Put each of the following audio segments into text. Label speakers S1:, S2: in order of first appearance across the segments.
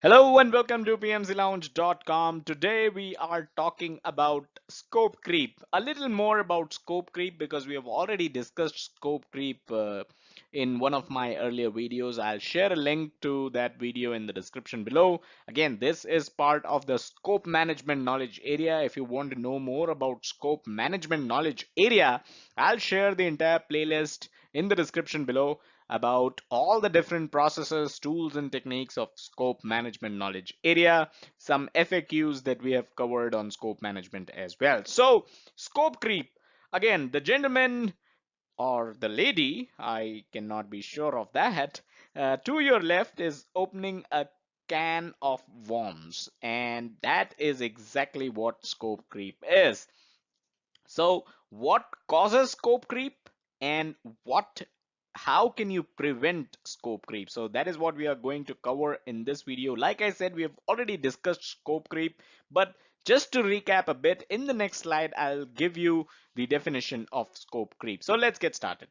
S1: Hello and welcome to pmclounge.com. Today we are talking about scope creep. A little more about scope creep because we have already discussed scope creep in one of my earlier videos. I'll share a link to that video in the description below. Again, this is part of the scope management knowledge area. If you want to know more about scope management knowledge area, I'll share the entire playlist in the description below about all the different processes, tools, and techniques of scope management knowledge area, some FAQs that we have covered on scope management as well. So, scope creep. Again, the gentleman or the lady, I cannot be sure of that, to your left is opening a can of worms, and that is exactly what scope creep is. So, what causes scope creep and what how can you prevent scope creep? So that is what we are going to cover in this video. Like I said, we have already discussed scope creep, but just to recap a bit, in the next slide, I'll give you the definition of scope creep. So let's get started.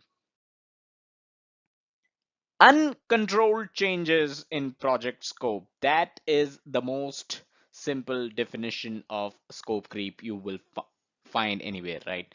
S1: Uncontrolled changes in project scope. That is the most simple definition of scope creep you will find anywhere, right?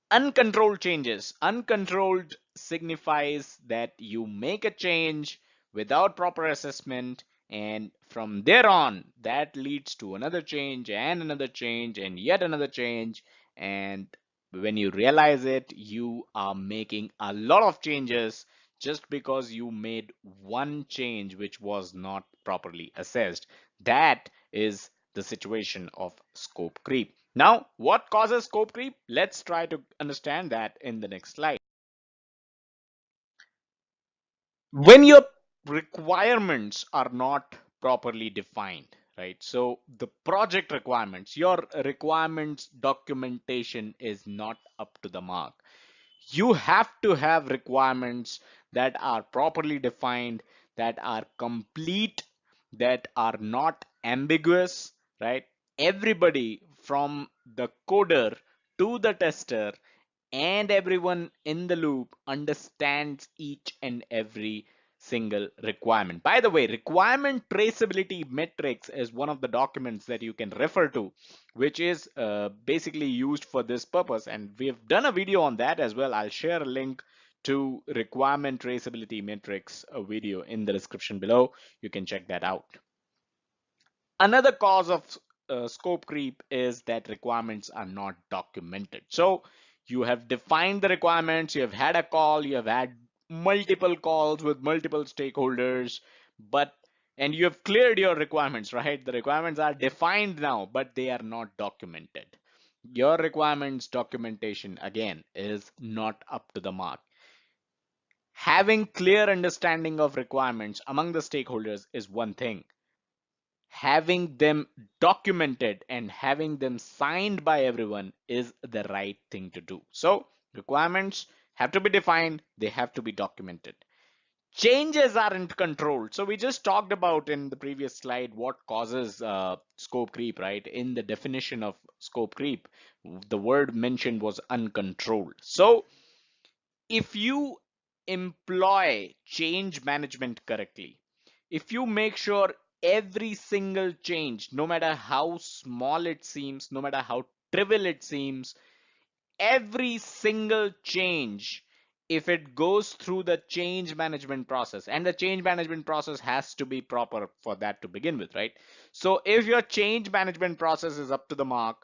S1: Uncontrolled changes. Uncontrolled signifies that you make a change without proper assessment, and from there on, that leads to another change and another change and yet another change. And when you realize it, you are making a lot of changes just because you made one change which was not properly assessed. That is the situation of scope creep. Now, what causes scope creep? Let's try to understand that in the next slide. When your requirements are not properly defined, right? So the project requirements, your requirements documentation is not up to the mark. You have to have requirements that are properly defined, that are complete, that are not ambiguous, right? Everybody from the coder to the tester and everyone in the loop understands each and every single requirement. By the way, requirement traceability metrics is one of the documents that you can refer to, which is basically used for this purpose. And we have done a video on that as well. I'll share a link to requirement traceability metrics a video in the description below. You can check that out. Another cause of scope creep is that requirements are not documented. So you have defined the requirements, you have had a call, you have had multiple calls with multiple stakeholders, but and you have cleared your requirements, right? The requirements are defined now, but they are not documented. Your requirements documentation again is not up to the mark. Having clear understanding of requirements among the stakeholders is one thing, having them documented and having them signed by everyone is the right thing to do. So requirements have to be defined, they have to be documented. Changes aren't controlled. So we just talked about in the previous slide what causes scope creep, right? In the definition of scope creep, the word mentioned was uncontrolled. So if you employ change management correctly, if you make sure every single change, no matter how small it seems, no matter how trivial it seems, every single change, if it goes through the change management process, and the change management process has to be proper for that to begin with, right? So if your change management process is up to the mark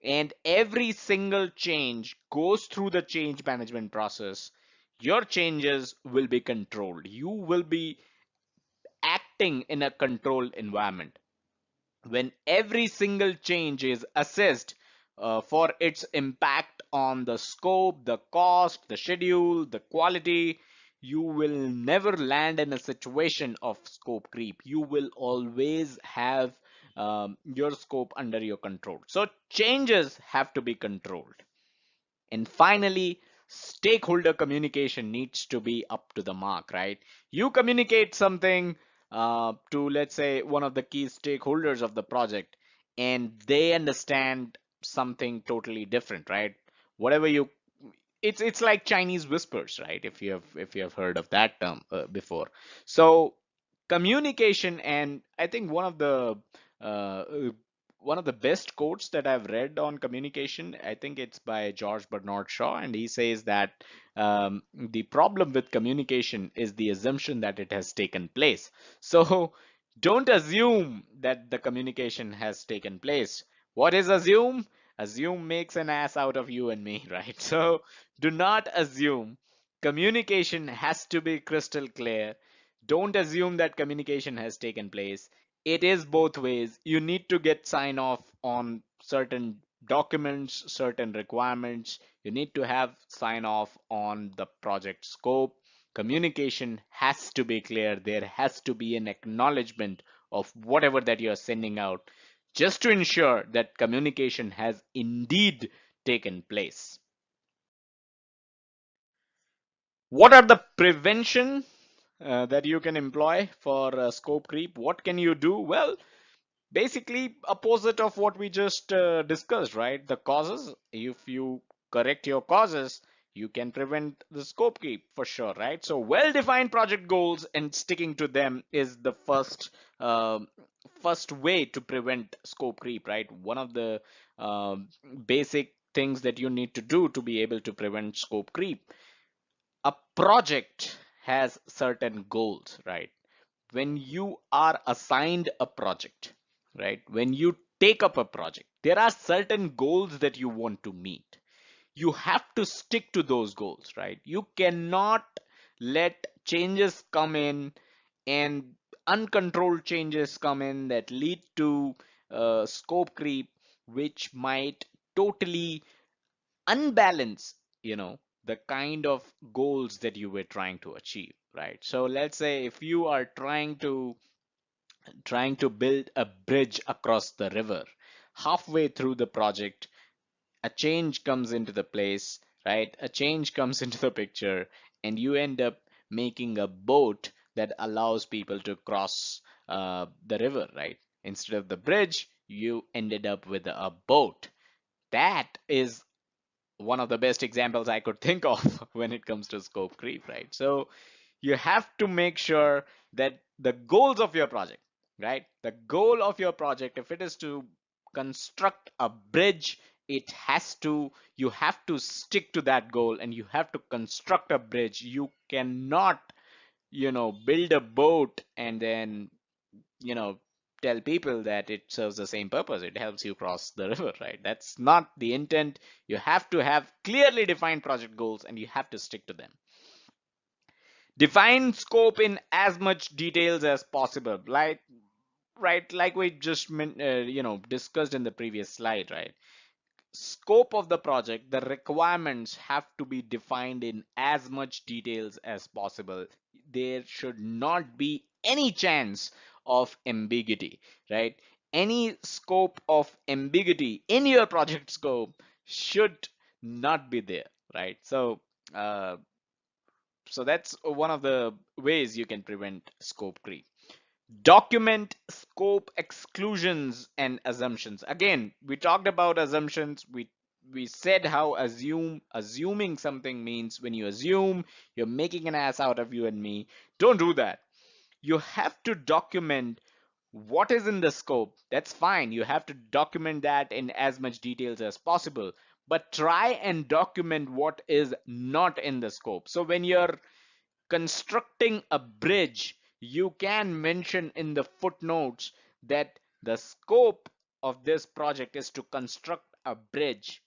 S1: and every single change goes through the change management process, your changes will be controlled. You will be acting in a controlled environment. When every single change is assessed for its impact on the scope, the cost, the schedule, the quality, you will never land in a situation of scope creep. You will always have your scope under your control. So changes have to be controlled. And finally, stakeholder communication needs to be up to the mark, right? You communicate something to, let's say, one of the key stakeholders of the project, and they understand something totally different, right? Whatever you, it's like Chinese whispers, right? If you have heard of that term before. So communication, and I think uh, one of the best quotes that I've read on communication, I think it's by George Bernard Shaw, and he says that the problem with communication is the assumption that it has taken place. So don't assume that the communication has taken place. What is assume? Assume makes an ass out of you and me, right? So do not assume. Communication has to be crystal clear. Don't assume that communication has taken place. It is both ways. You need to get sign off on certain documents, certain requirements. You need to have sign off on the project scope. Communication has to be clear. There has to be an acknowledgement of whatever that you're sending out, just to ensure that communication has indeed taken place. What are the prevention that you can employ for scope creep? What can you do? Well, basically opposite of what we just discussed, right? The causes. If you correct your causes, you can prevent the scope creep for sure, right? So well-defined project goals and sticking to them is the uh, first way to prevent scope creep, right? One of the basic things that you need to do to be able to prevent scope creep. A project has certain goals, right? When you are assigned a project, right? When you take up a project, there are certain goals that you want to meet. You have to stick to those goals, right? You cannot let changes come in and uncontrolled changes come in that lead to scope creep, which might totally unbalance, the kind of goals that you were trying to achieve, right? So let's say if you are trying to build a bridge across the river, halfway through the project a change comes into the place, right? A change comes into the picture, and you end up making a boat that allows people to cross the river, right? Instead of the bridge, you ended up with a boat. That is one of the best examples I could think of when it comes to scope creep, right? So you have to make sure that the goals of your project, right? The goal of your project, if it is to construct a bridge, you have to stick to that goal and you have to construct a bridge. You cannot, build a boat and then, you know, tell people that it serves the same purpose. It helps you cross the river, right? That's not the intent. You have to have clearly defined project goals and you have to stick to them. Define scope in as much details as possible, like right, like we just discussed in the previous slide, right? Scope of the project, the requirements have to be defined in as much details as possible. There should not be any chance of ambiguity, right? Any scope of ambiguity in your project scope should not be there, right? Uh, so that's one of the ways you can prevent scope creep. Document scope exclusions and assumptions. Again, we talked about assumptions. We said how assuming something means when you assume, you're making an ass out of you and me. Don't do that. You have to document what is in the scope. That's fine. You have to document that in as much details as possible. But try and document what is not in the scope. So when you're constructing a bridge, you can mention in the footnotes that the scope of this project is to construct a bridge.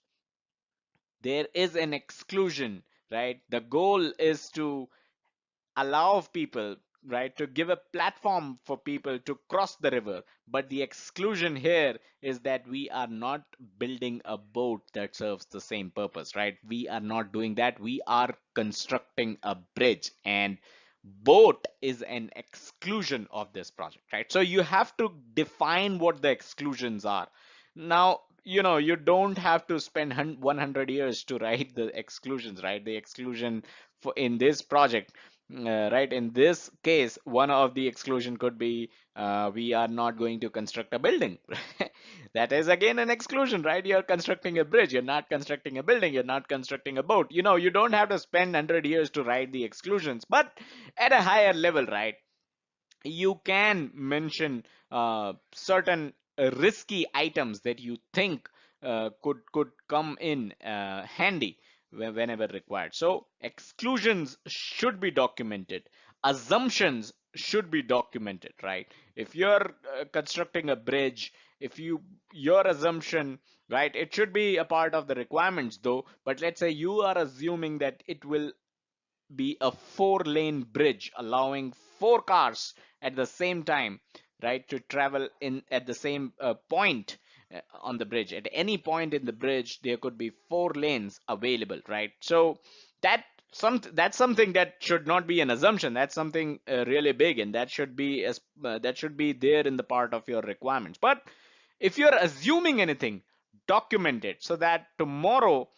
S1: There is an exclusion, right? The goal is to allow people, right, to give a platform for people to cross the river. But the exclusion here is that we are not building a boat that serves the same purpose, right? We are not doing that. We are constructing a bridge, and boat is an exclusion of this project, right? So you have to define what the exclusions are. Now, you don't have to spend 100 years to write the exclusions, right? The exclusion for in this project, right, in this case, one of the exclusion could be we are not going to construct a building. That is again an exclusion, right? You're constructing a bridge, you're not constructing a building, you're not constructing a boat. You don't have to spend 100 years to write the exclusions, but at a higher level, right? You can mention certain risky items that you think could come in handy whenever required. So exclusions should be documented. Assumptions should be documented, right? If you're constructing a bridge, if your assumption, right, it should be a part of the requirements though, but let's say you are assuming that it will be a 4-lane bridge allowing 4 cars at the same time, right, to travel in at the same point on the bridge. At any point in the bridge there could be 4 lanes available, right? So that that's something that should not be an assumption. That's something really big, and that should be there in the part of your requirements. But if you're assuming anything, document it so that tomorrow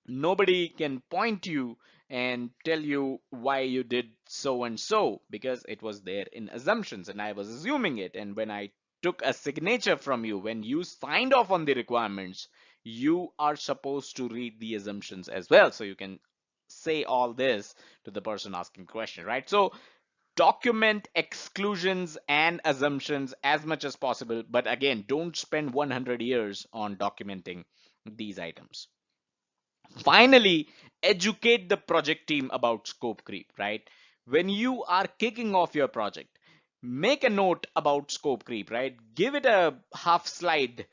S1: nobody can point you and tell you why you did so and so, because it was there in assumptions and I was assuming it. And when I took a signature from you, when you signed off on the requirements, you are supposed to read the assumptions as well, so you can say all this to the person asking question, right? So document exclusions and assumptions as much as possible, but again, don't spend 100 years on documenting these items. Finally, educate the project team about scope creep, right? When you are kicking off your project, make a note about scope creep, right? Give it a half slide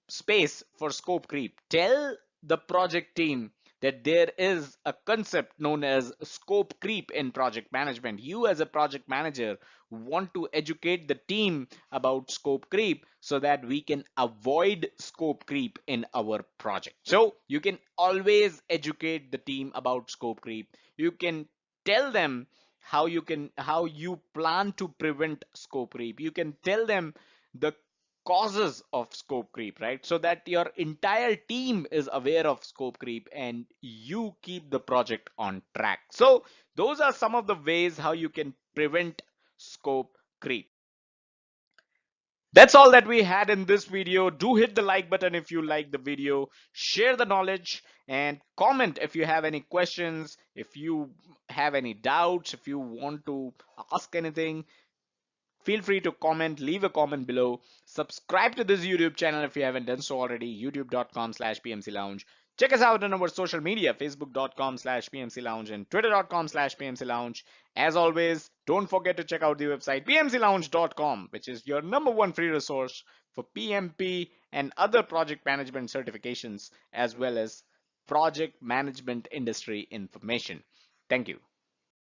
S1: space for scope creep. Tell the project team that there is a concept known as scope creep in project management. You, as a project manager, want to educate the team about scope creep so that we can avoid scope creep in our project. So you can always educate the team about scope creep. You can tell them how you plan to prevent scope creep. You can tell them the causes of scope creep, right? So that your entire team is aware of scope creep and you keep the project on track. So those are some of the ways how you can prevent scope creep. That's all that we had in this video. Do hit the like button if you like the video, share the knowledge, and comment if you have any questions, if you have any doubts, if you want to ask anything. Feel free to comment, leave a comment below. Subscribe to this YouTube channel if you haven't done so already, youtube.com/PMC Lounge. Check us out on our social media, facebook.com/PMC Lounge and twitter.com/PMC Lounge. As always, don't forget to check out the website pmclounge.com, which is your #1 free resource for PMP and other project management certifications, as well as project management industry information. Thank you.